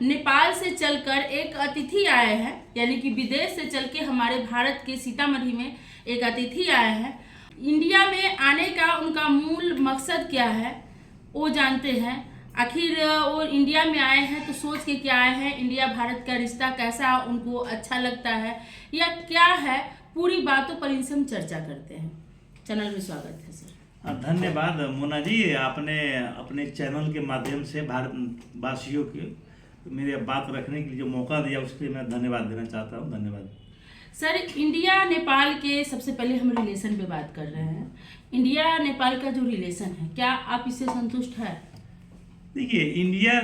नेपाल से चलकर एक अतिथि आए हैं, यानी कि विदेश से चल के हमारे भारत के सीतामढ़ी में एक अतिथि आए हैं। इंडिया में आने का उनका मूल मकसद क्या है वो जानते हैं। आखिर वो इंडिया में आए हैं तो सोच के क्या आए हैं, इंडिया भारत का रिश्ता कैसा उनको अच्छा लगता है या क्या है, पूरी बातों पर इनसे हम चर्चा करते हैं। चैनल में स्वागत है सर। धन्यवाद मोना जी, आपने अपने चैनल के माध्यम से भारत वासियों के मेरे बात रखने के लिए जो मौका दिया उसके लिए मैं धन्यवाद देना चाहता हूँ। धन्यवाद सर। इंडिया नेपाल के सबसे पहले हम रिलेशन पे बात कर रहे हैं। इंडिया नेपाल का जो रिलेशन है, क्या आप इससे संतुष्ट है? देखिए, इंडिया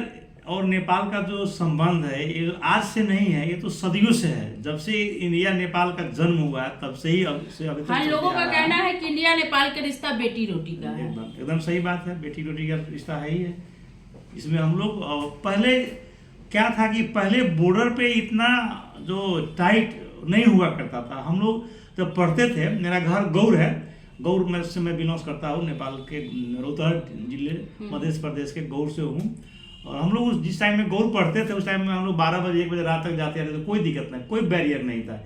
और नेपाल का जो संबंध है ये आज से नहीं है, ये तो सदियों से है। जब से इंडिया नेपाल का जन्म हुआ है तब से ही अभी तक हाँ, लोगों का कहना है कि इंडिया नेपाल का रिश्ता बेटी रोटी का है। एकदम सही बात है, बेटी रोटी का रिश्ता है ही है। इसमें हम लोग पहले क्या था कि पहले बॉर्डर पे इतना जो टाइट नहीं हुआ करता था। हम लोग जब पढ़ते थे, मेरा घर गौर है, गौर में से मैं बिलोंग करता हूँ, नेपाल के रौतहट जिले मध्य प्रदेश के गौर से हूँ। और हम लोग जिस टाइम में गौर पढ़ते थे उस टाइम में हम लोग 12 बजे 1 बजे रात तक जाते थे, तो कोई दिक्कत नहीं, कोई बैरियर नहीं था।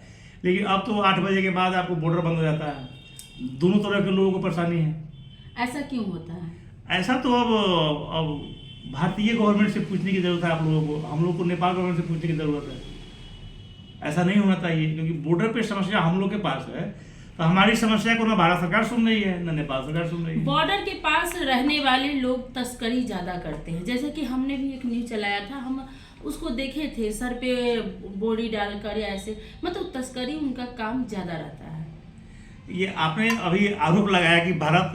लेकिन अब तो 8 बजे के बाद आपको बॉर्डर बंद हो जाता है। दोनों तरह के लोगों को परेशानी है। ऐसा क्यों होता है? ऐसा तो अब भारतीय गवर्नमेंट से पूछने की जरूरत है आप लोगों को, हम लोग को नेपाल गवर्नमेंट से पूछने की जरूरत है। ऐसा नहीं होना चाहिए, क्योंकि बॉर्डर पे समस्या हम लोग के पास है, तो हमारी समस्या को ना भारत सरकार सुन रही है ना नेपाल सरकार सुन रही है। बॉर्डर के पास रहने वाले लोग तस्करी ज्यादा करते हैं। जैसे कि हमने भी एक न्यूज चलाया था, हम उसको देखे थे, सर पे बोरी डालकर या ऐसे, मतलब तस्करी उनका काम ज्यादा रहता है। ये आपने अभी आरोप लगाया कि भारत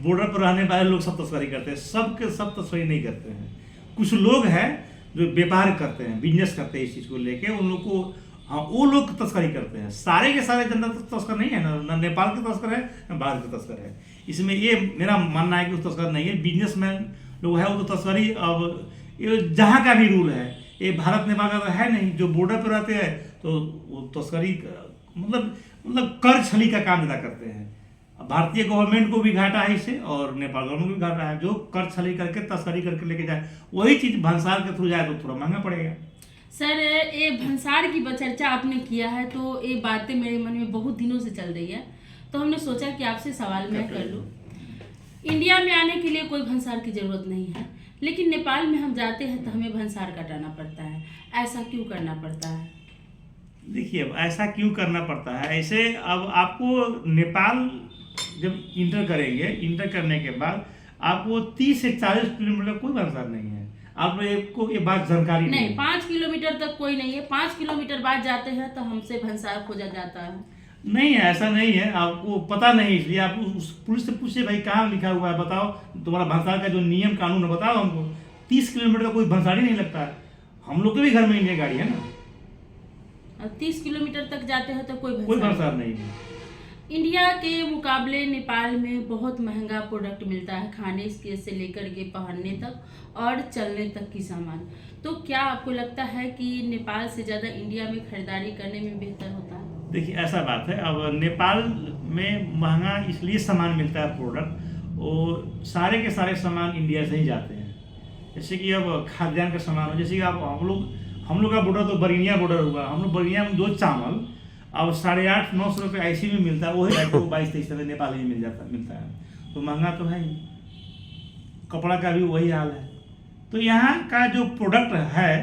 बॉर्डर पर रहने वाले लोग सब तस्करी करते हैं। सब के सब तस्करी नहीं करते हैं। कुछ लोग हैं जो व्यापार करते हैं, बिजनेस करते हैं, इस चीज़ को लेके उन लोग को, हाँ, वो लोग तस्करी करते हैं। सारे के सारे जनता तस्कर नहीं है, ना नेपाल के तस्कर है ना भारत के तस्कर है। इसमें ये मेरा मानना है कि वो तस्कर नहीं है, बिजनेसमैन लोग है वो तो तस्करी। अब ये जहाँ का भी रूल है, ये भारत नेपाल का तो है नहीं। जो बॉर्डर पर रहते हैं तो वो तस्करी मतलब कर छली का काम ज़्यादा करते हैं। भारतीय गवर्नमेंट को भी घाटा है इससे और नेपाल गवर्नमेंट को भी घाटा है। जो कर छली करके तस्करी करके लेके जाए, वही चीज़ भंसार के थ्रू जाए तो थोड़ा महंगा पड़ेगा। सर, ये भंसार की चर्चा आपने किया है तो ये बातें मेरे मन में बहुत दिनों से चल रही है, तो हमने सोचा कि आपसे सवाल मैं कर लूँ। इंडिया में आने के लिए कोई भंसार की जरूरत नहीं है, लेकिन नेपाल में हम जाते हैं तो हमें भंसार कटाना पड़ता है। ऐसा क्यों करना पड़ता है? देखिए, अब ऐसा क्यों करना पड़ता है, ऐसे अब आपको नेपाल जब इंटर करेंगे, इंटर करने के बाद आपको 30 से 40 किलोमीटर कोई भंसार नहीं है। आप लोग को ये बात जानकारी नहीं, 5 किलोमीटर तक कोई नहीं है। 5 किलोमीटर बाद जाते हैं तो हमसे भंसार खोजा जाता है। नहीं है, ऐसा नहीं है। आपको पता नहीं, इसलिए आप उस पुलिस से पूछिए, भाई कहाँ लिखा हुआ है, बताओ तुम्हारा भंसार का जो नियम कानून है बताओ हमको। 30 किलोमीटर का कोई भंसार ही नहीं लगता है। हम लोग के भी घर में इंडिया गाड़ी है ना। 30 किलोमीटर तक जाते हैं तो कोई भंसार नहीं है। इंडिया के मुकाबले नेपाल में बहुत महंगा प्रोडक्ट मिलता है, खाने के से लेकर के पहनने तक और चलने तक की सामान। तो क्या आपको लगता है कि नेपाल से ज़्यादा इंडिया में खरीदारी करने में बेहतर होता है? देखिए, ऐसा बात है, अब नेपाल में महंगा इसलिए सामान मिलता है प्रोडक्ट, वो सारे के सारे सामान इंडिया से ही जाते हैं। जैसे कि अब खाद्यान्न का सामान हो, जैसे कि आप हम लोग का बॉर्डर तो बरिनिया बॉर्डर हुआ। हम लोग बरिनिया में 2 चावल अब 850-900 रुपये ऐसी में मिलता है, वही 22-23 रुपये नेपाल में मिलता है। तो महंगा तो है ही। कपड़ा का भी वही हाल है। तो यहाँ का जो प्रोडक्ट है,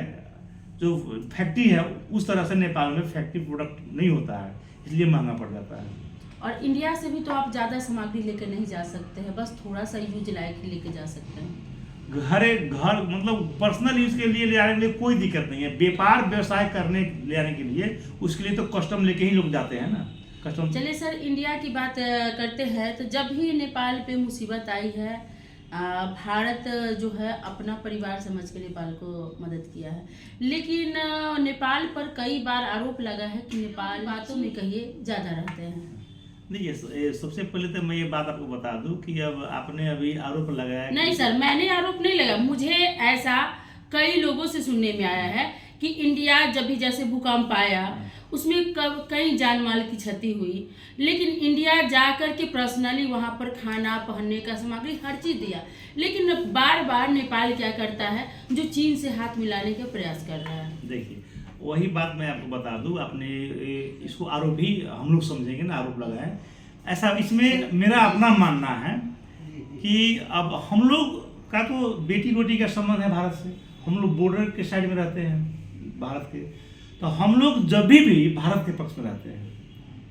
जो फैक्ट्री है, उस तरह से नेपाल में फैक्ट्री प्रोडक्ट नहीं होता है, इसलिए महंगा पड़ जाता है। और इंडिया से भी तो आप ज़्यादा सामग्री लेकर नहीं जा सकते हैं, बस थोड़ा सा यूज लायक ही लेके जा सकते हैं। घर मतलब पर्सनल यूज के लिए ले जाने के लिए कोई दिक्कत नहीं है। व्यापार व्यवसाय करने ले जाने के लिए उसके लिए तो कस्टम लेके ही लोग जाते हैं ना, कस्टम। चलिए सर, इंडिया की बात करते हैं तो जब भी नेपाल पे मुसीबत आई है, भारत जो है अपना परिवार समझ के नेपाल को मदद किया है, लेकिन नेपाल पर कई बार आरोप लगा है कि नेपाल बातों में कहिए ज़्यादा रहते हैं। देखिए, सबसे पहले तो मैं ये बात आपको बता दूं कि अब आपने अभी आरोप लगाया। नहीं सर, मैंने आरोप नहीं लगा। मुझे ऐसा कई लोगों से सुनने में आया है कि इंडिया जब भी जैसे भूकंप आया उसमें कई जान माल की क्षति हुई, लेकिन इंडिया जाकर के पर्सनली वहाँ पर खाना पहनने का सामग्री हर चीज़ दिया, लेकिन बार बार नेपाल क्या करता है, जो चीन से हाथ मिलाने का प्रयास कर रहा है। देखिए वही बात मैं आपको बता दूं, आपने इसको आरोप ही हम लोग समझेंगे ना, आरोप लगाए ऐसा। इसमें मेरा अपना मानना है कि अब हम लोग का तो बेटी रोटी का संबंध है भारत से, हम लोग बॉर्डर के साइड में रहते हैं भारत के, तो हम लोग जब भी भारत के पक्ष में रहते हैं,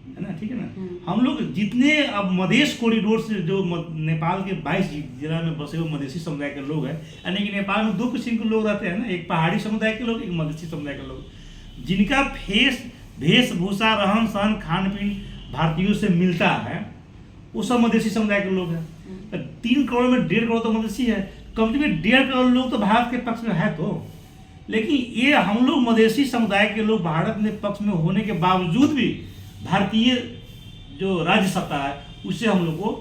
है ना, ठीक है ना। हम लोग जितने अब मधेश कॉरिडोर से जो नेपाल के 22 जिला में बसे हुए मधेसी समुदाय के लोग हैं, यानी कि नेपाल में 2 किस्म के लोग रहते हैं ना, एक पहाड़ी समुदाय के लोग, एक मधेसी समुदाय के लोग, जिनका वेशभूषा रहन सहन खान पीन भारतीयों से मिलता है, वो सब मधेसी समुदाय के लोग हैं। 3 करोड़ में 1.5 करोड़ तो मधेसी है, कम से कम 1.5 करोड़ लोग तो भारत के पक्ष में है। तो लेकिन ये हम लोग मधेसी समुदाय के लोग भारत में पक्ष में होने के बावजूद भी भारतीय जो राज्य सत्ता है उससे हम लोग को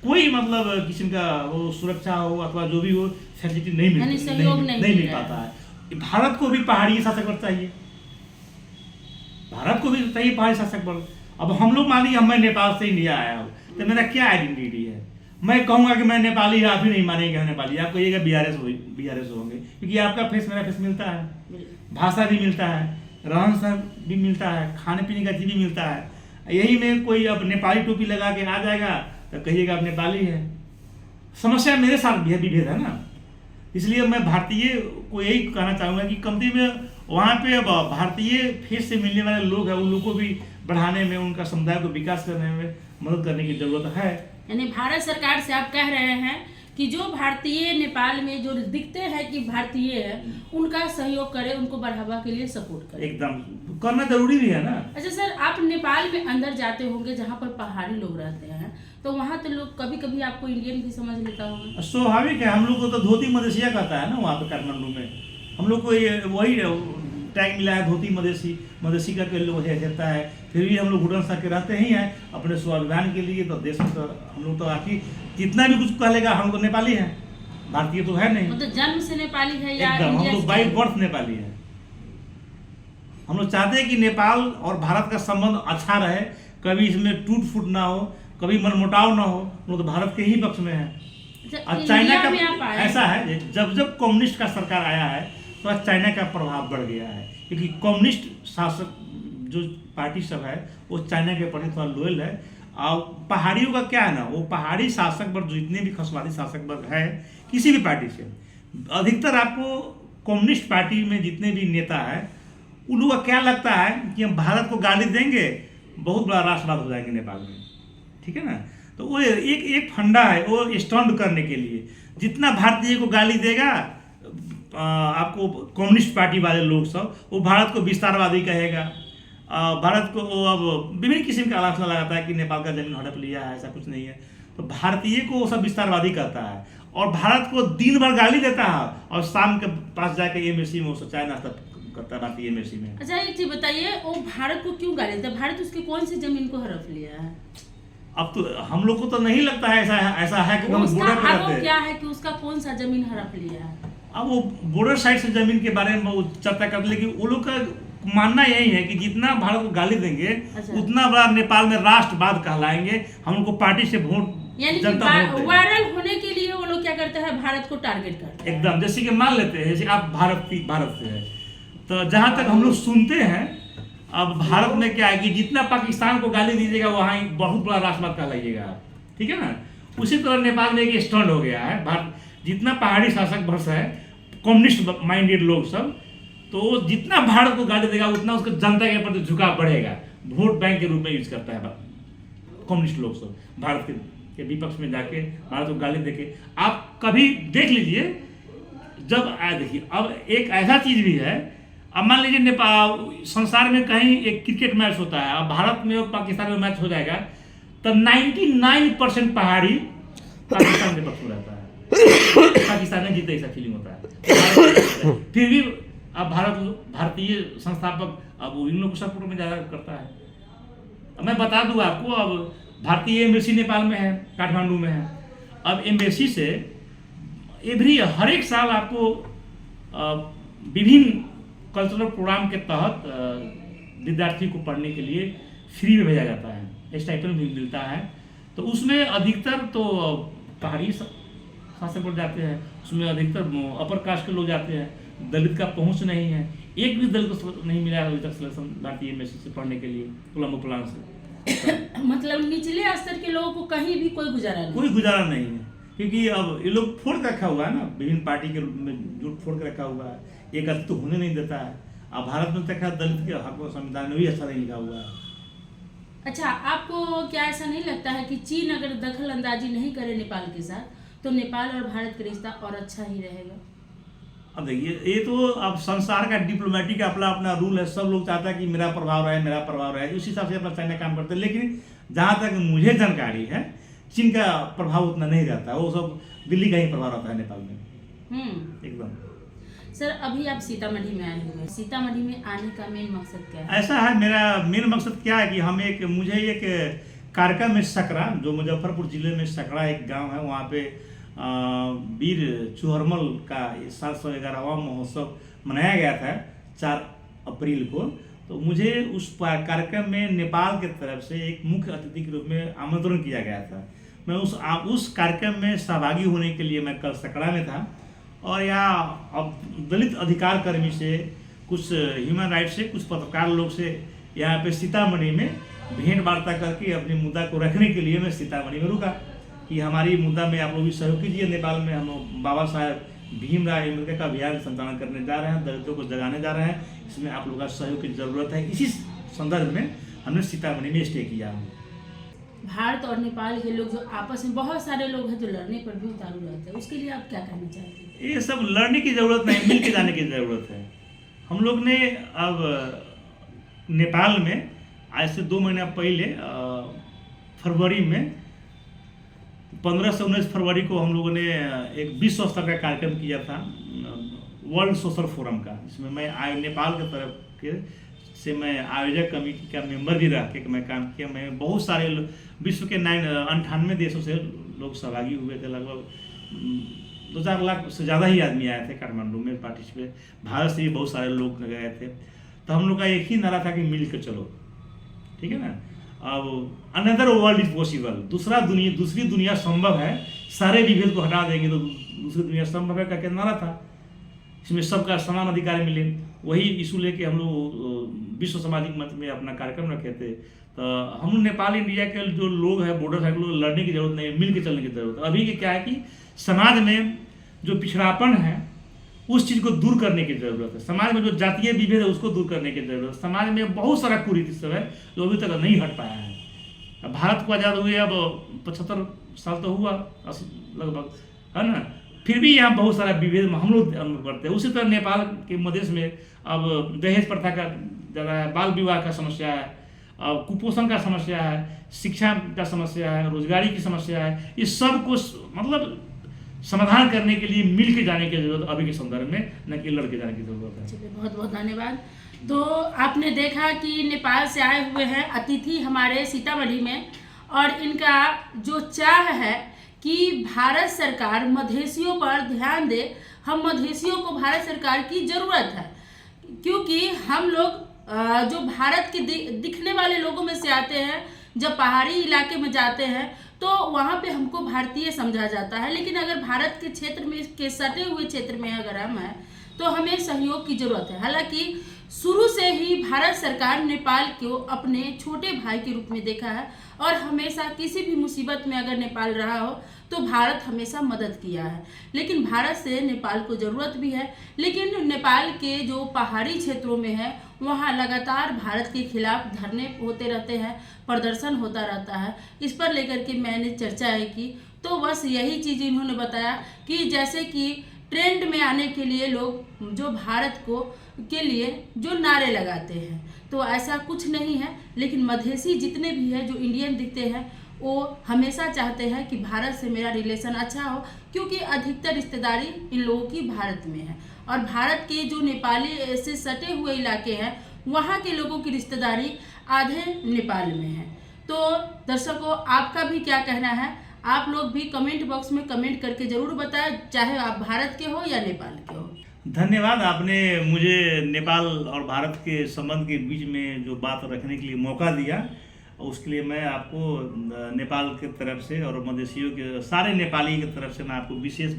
कोई मतलब किस्म का वो सुरक्षा हो अथवा जो भी हो फैसिलिटी नहीं मिल पाता है। भारत को भी पहाड़ी शासक बल चाहिए, भारत को भी चाहिए पहाड़ी शासक बल। अब हम लोग मान लीजिए मैं नेपाल से इंडिया आया हूँ, तो मेरा क्या आइडेंटिटी है? मैं कहूँगा कि मैं नेपाली, आप ही नहीं मानेंगे हम नेपाली, आप कहिएगा बिहारेस होंगे, क्योंकि आपका फेस मेरा फेस मिलता है, भाषा भी मिलता है, रहन सहन भी मिलता है, खाने पीने का चीज भी मिलता है। यही में कोई अब नेपाली टोपी लगा के आ जाएगा तो कहिएगा अब नेपाली है। समस्या मेरे साथ भी विभेद है ना, इसलिए मैं भारतीय को यही कहना चाहूँगा कि कमती में वहाँ पे अब भारतीय फेस से मिलने वाले लोग हैं, उन लोग को भी बढ़ाने में, उनका समुदाय को विकास करने में मदद करने की जरूरत है। यानी भारत सरकार से आप कह रहे हैं कि जो भारतीय नेपाल में जो दिखते हैं कि भारतीय है, उनका सहयोग करे, उनको बढ़ावा के लिए सपोर्ट करे। एकदम करना जरूरी भी है ना। अच्छा सर, आप नेपाल में अंदर जाते होंगे जहाँ पर पहाड़ी लोग रहते हैं, तो वहाँ तो लोग कभी कभी आपको इंडियन भी समझ लेता होगा। स्वाभाविक है, हम लोग को तो धोती मधेसिया कहता है ना वहाँ पे काठमांडू में, हम लोग को ये वही टैग मिला है धोती मधेसी का लोग रहता है। फिर भी हम लोग घुटन सा के रहते ही हैं अपने स्वाभिमान के लिए। तो देश में तो हम लोग तो आखिर कितना भी कुछ कह लेगा, हम तो नेपाली हैं, भारतीय तो है नहीं। मतलब जन्म से नेपाली है या एकदम, हम लोग बाई बर्थ नेपाली है। हम लोग चाहते हैं कि नेपाल और भारत का संबंध अच्छा रहे, कभी इसमें टूट फूट ना हो, कभी मनमुटाव ना हो। हम लोग तो भारत के ही पक्ष में है। और चाइना का ऐसा है, जब जब कम्युनिस्ट का सरकार आया है तो चाइना का प्रभाव बढ़ गया है, क्योंकि कम्युनिस्ट शासक जो पार्टी सब है वो चाइना के प्रति थोड़ा लोयल है। और पहाड़ियों का क्या है ना, वो पहाड़ी शासक वर्ग जितने भी खसवादी शासक वर्ग है किसी भी पार्टी से, अधिकतर आपको कम्युनिस्ट पार्टी में जितने भी नेता है उन लोगों का क्या लगता है कि हम भारत को गाली देंगे, बहुत बड़ा राष्ट्रवाद हो जाएंगे नेपाल में, ठीक है ना। तो वो एक फंडा है, वो स्टंट करने के लिए जितना भारतीय को गाली देगा आपको कम्युनिस्ट पार्टी वाले लोग सब, वो भारत को विस्तारवादी कहेगा, भारत को अब विभिन्न किस्म का आलोचना लगाता है कि नेपाल का जमीन हड़प लिया है, ऐसा कुछ नहीं है। तो भारतीय को वो सब विस्तारवादी करता है और भारत को दिन भर गाली देता है और शाम के पास जाकर एमएसी में वो चाय नाश्ता करता है भारतीय एमएसी में। अच्छा एक चीज बताइए, वो भारत को क्यों गाली देता है? भारत उसके कौन सी जमीन को हड़प लिया है? अब तो हम लोग को तो नहीं लगता है ऐसा है कि हम बॉर्डर पे रहते हैं। क्या है कि उसका कौन सा जमीन हड़प लिया है? अब वो बॉर्डर साइड से जमीन के बारे में वो चर्चा करते, लेकिन वो लोग का मानना यही है कि जितना भारत को गाली देंगे उतना बड़ा नेपाल में राष्ट्रवाद कहलाएंगे, हम लोग को पार्टी से वोट, यानी कि वायरल होने के लिए वो लोग क्या करते हैं, भारत को टारगेट करते हैं। एकदम, जैसे कि मान लेते हैं जैसे आप भारत से है, तो जहां तक हम लोग सुनते हैं अब भारत में क्या है कि जितना पाकिस्तान को गाली दीजिएगा वहाँ बहुत बड़ा राष्ट्रवाद कहलाइएगा, ठीक है ना। उसी तरह नेपाल में एक स्टैंड हो गया है, भारत जितना पहाड़ी शासक वर्ष है कम्युनिस्ट माइंडेड लोग सब, तो जितना भारत को गाली देगा उतना उसका जनता के प्रति झुकाव बढ़ेगा, वोट बैंक के रूप में यूज करता है कम्युनिस्ट लोग सब। भारत के विपक्ष में जाके भारत को गाली देके आप कभी देख लीजिए, जब देखिए अब एक ऐसा चीज भी है, अब मान लीजिए नेपाल संसार में कहीं एक क्रिकेट मैच होता है, अब भारत में और पाकिस्तान में मैच हो जाएगा तो 99% पहाड़ी पाकिस्तान के पक्ष में रहता है, पाकिस्तान में जीते ऐसा फीलिंग होता है। फिर भी अब भारतीय संस्थापक अब इन लोग को सपोर्ट में ज़्यादा करता है। अब मैं बता दूं आपको, अब भारतीय एम्बेसी नेपाल में है, काठमांडू में है। अब एम्बेसी से हर एक साल आपको विभिन्न कल्चरल प्रोग्राम के तहत विद्यार्थी को पढ़ने के लिए फ्री में भेजा जाता है, स्टाइपेंड भी मिलता है। तो उसमें अधिकतर तो पहाड़ी शासन पर जाते हैं, उसमें अधिकतर अपर कास्ट के लोग जाते हैं, दलित का पहुंच नहीं है। एक भी दलित को नहीं मिला है अभी तक सिलेक्शन भारतीय एमएससी से पढ़ने के लिए कोलंबो प्लान से। मतलब निचले स्तर के लोगों को कहीं भी कोई गुजारा नहीं है, क्योंकि अब ये लोग फोड़ के रखा हुआ है ना, विभिन्न पार्टी के रूप में जुट फोड़ के रखा हुआ है, एक अर्थ तो होने नहीं देता है। अब भारत में तक दलित के हक संविधान में भी अच्छा नहीं लिखा हुआ है। अच्छा, आपको क्या ऐसा नहीं लगता है कि चीन अगर दखल अंदाजी नहीं करे नेपाल के साथ तो नेपाल और भारत का रिश्ता और अच्छा ही रहेगा? अब देखिए, ये तो अब संसार का डिप्लोमेटिक अपना अपना रूल है, सब लोग चाहता है कि मेरा प्रभाव रहे, उस हिसाब से अपना चाइना काम करते हैं। लेकिन जहाँ तक मुझे जानकारी है, चीन का प्रभाव उतना नहीं रहता है, वो सब दिल्ली का ही प्रभाव रहता है नेपाल में एकदम। सर, अभी आप सीतामढ़ी में आए हुए हैं, सीतामढ़ी में आने का मेन मकसद क्या है? ऐसा है, मेरा मेन मकसद क्या है कि मुझे एक कार्यक्रम में सकरा, जो मुजफ्फरपुर जिले में सकरा एक गांव है, वहाँ पे वीर चुहरमल का 711वां महोत्सव मनाया गया था 4 अप्रैल को। तो मुझे उस कार्यक्रम में नेपाल की तरफ से एक मुख्य अतिथि के रूप में आमंत्रण किया गया था। मैं उस कार्यक्रम में सहभागी होने के लिए मैं कल सकरा में था, और यहाँ अब दलित अधिकार कर्मी से, कुछ ह्यूमन राइट्स से, कुछ पत्रकार लोग से यहाँ पे सीतामढ़ी में भेंट वार्ता करके अपने मुद्दा को रखने के लिए मैं सीतामढ़ी में रुका कि हमारी मुद्दा में आप लोग भी सहयोग कीजिए। नेपाल में हम लोग बाबा साहेब भीमराव अम्बेडकर का अभियान संचालन करने जा रहे हैं, दलितों को जगाने जा रहे हैं, इसमें आप लोगों का सहयोग की जरूरत है। इसी संदर्भ में हमने सीतामढ़ी में स्टे किया। भारत और नेपाल के लोग जो आपस में, बहुत सारे लोग हैं जो लड़ने पर भी उतारू रहते हैं, उसके लिए आप क्या कहना चाहते हैं? ये सब लड़ने की जरूरत नहीं, मिल के जाने की जरूरत है। हम लोग ने अब नेपाल में आज से 2 महीना पहले फरवरी में 15 से 19 फरवरी को हम लोगों ने एक विश्व स्तर का कार्यक्रम किया था वर्ल्ड सोशल फोरम का, जिसमें मैं नेपाल की तरफ के से मैं आयोजक कमेटी का मेंबर भी रह के मैं काम किया। मैं बहुत सारे विश्व के 98 देशों से लोग सहभागी हुए थे, लगभग 2-4 लाख से ज़्यादा ही आदमी आए थे काठमांडू में पार्टिसिपेट। भारत से भी बहुत सारे लोग गए थे। तो हम लोग का एक ही नारा था कि मिल के चलो, ठीक है ना। अब अनदर वर्ल्ड इज पॉसिबल, दूसरी दुनिया संभव है, सारे विभेद को हटा देंगे तो दूसरी दुनिया संभव है का नारा था। इसमें सबका समान अधिकार मिले, वही इशू लेके हम लोग विश्व सामाजिक मंच में अपना कार्यक्रम रखे थे। तो हम नेपाल इंडिया के जो लोग हैं, बॉर्डर है, लोग लड़ने की जरूरत नहीं है, मिल के चलने की जरूरत है। अभी क्या है कि समाज में जो पिछड़ापन है उस चीज़ को दूर करने की जरूरत है। समाज में जो जातीय विभेद है उसको दूर करने की जरूरत है। समाज में बहुत सारा कुरीति सब है जो अभी तक नहीं हट पाया है। भारत को आज़ाद हुए अब 75 साल तो हुआ लगभग, है ना, फिर भी यहाँ बहुत सारा विभेद हम लोग अनुभव करते हैं। उसी तरह नेपाल के मधेश में अब दहेज प्रथा का ज़्यादा है, बाल विवाह का समस्या है, अब कुपोषण का समस्या है, शिक्षा का समस्या है, रोजगारी की समस्या है। इस सब को मतलब समाधान करने के लिए मिल के जाने की जरूरत अभी के संदर्भ में, न कि लड़ के जाने की जरूरत है। चलिए, बहुत बहुत धन्यवाद। तो आपने देखा कि नेपाल से आए हुए हैं अतिथि हमारे सीतामढ़ी में, और इनका जो चाह है कि भारत सरकार मधेसियों पर ध्यान दे। हम मधेसियों को भारत सरकार की ज़रूरत है, क्योंकि हम लोग जो भारत के दिखने वाले लोगों में से आते हैं, जब पहाड़ी इलाके में जाते हैं तो वहाँ पे हमको भारतीय समझा जाता है। लेकिन अगर भारत के क्षेत्र में, के सटे हुए क्षेत्र में अगर हम हैं तो हमें सहयोग की ज़रूरत है। हालांकि शुरू से ही भारत सरकार नेपाल को अपने छोटे भाई के रूप में देखा है, और हमेशा किसी भी मुसीबत में अगर नेपाल रहा हो तो भारत हमेशा मदद किया है। लेकिन भारत से नेपाल को ज़रूरत भी है, लेकिन नेपाल के जो पहाड़ी क्षेत्रों में है वहाँ लगातार भारत के खिलाफ धरने होते रहते हैं, प्रदर्शन होता रहता है। इस पर लेकर के मैंने चर्चा की, तो बस यही चीज़ इन्होंने बताया कि जैसे कि ट्रेंड में आने के लिए लोग जो भारत को के लिए जो नारे लगाते हैं, तो ऐसा कुछ नहीं है। लेकिन मधेसी जितने भी हैं जो इंडियन दिखते हैं वो हमेशा चाहते हैं कि भारत से मेरा रिलेशन अच्छा हो, क्योंकि अधिकतर रिश्तेदारी इन लोगों की भारत में है। और भारत के जो नेपाली से सटे हुए इलाके हैं वहाँ के लोगों की रिश्तेदारी आधे नेपाल में है। तो दर्शकों, आपका भी क्या कहना है? आप लोग भी कमेंट बॉक्स में कमेंट करके ज़रूर बताएं, चाहे आप भारत के हो या नेपाल के हो। धन्यवाद, आपने मुझे नेपाल और भारत के संबंध के बीच में जो बात रखने के लिए मौका दिया, उसके लिए मैं आपको नेपाल की तरफ से और मधेशियों के सारे नेपाली की तरफ से मैं आपको विशेष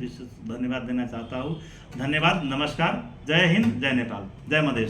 धन्यवाद देना चाहता हूँ। धन्यवाद, नमस्कार, जय हिंद, जय नेपाल, जय मधेश।